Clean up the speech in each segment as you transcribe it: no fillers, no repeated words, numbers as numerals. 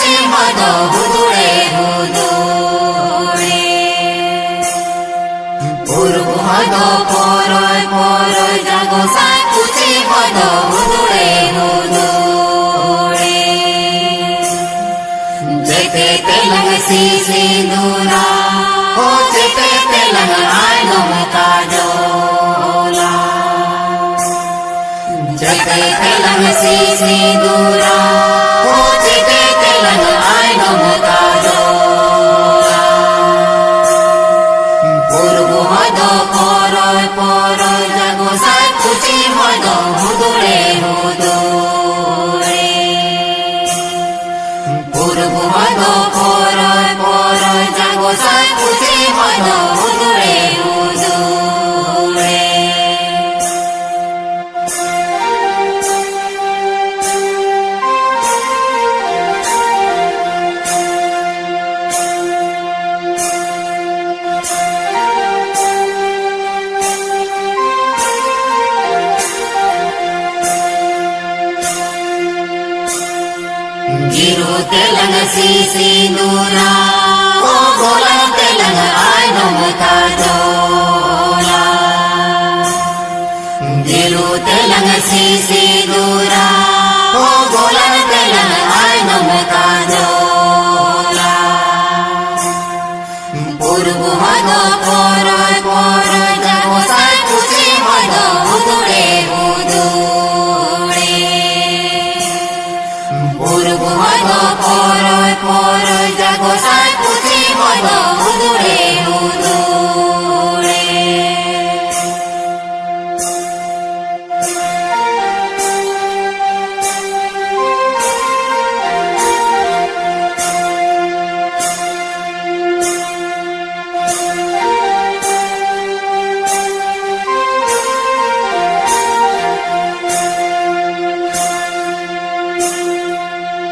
kuci mado hudure hudure Purbu mado poroi poroi jago sai kuci mado hudure hudure Jete telang sisi dura Oh jete telang ainum kajola Jete telang sisi dura Oh jete telang ainum kajola Purbu mado poroi poroi jago sai kuci mado hudure hudure Purbu mado poroi poroi jago sai kuci mado hudure hudure Giru telang sisi dura Oh golang telang ainum kajola Giru telang sisi dura Oh golang telang ainum kajola Purbu mado poroi poroi jago sai kuci mado hudure hudure Purbu mado poroi poroi jago sai kuci mado hudure hudure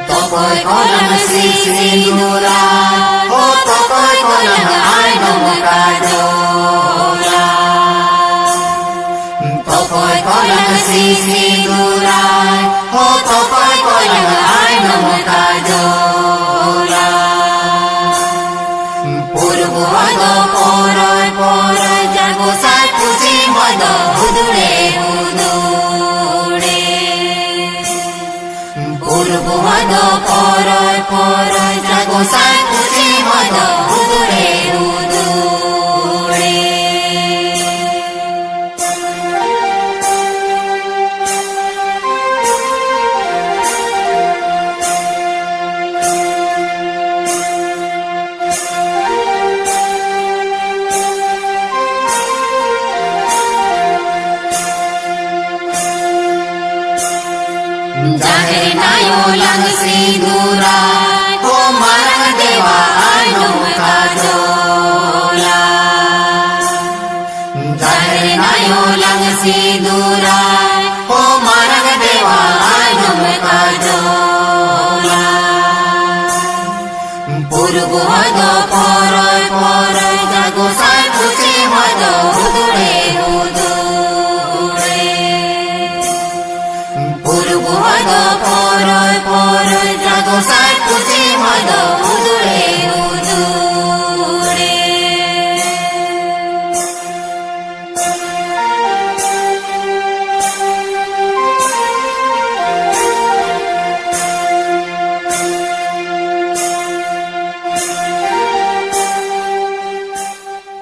Tokoi kolang sisi dura Oh tokoi kolang ainum kajola Tokoi kolang sisi dura Oh tokoi kolang ainum kajola Purbu mado poroi poroi jago sai kuci mado hudure hudure Purbu mado poroi poroi jago sai kuci mado hudure hudure Jahir nayo lang sidura Oh marang dewa ainum kajola Jahir nayo lang sidura Oh marang dewa ainum kajola Purbu mado poroi poroi jago sai kuci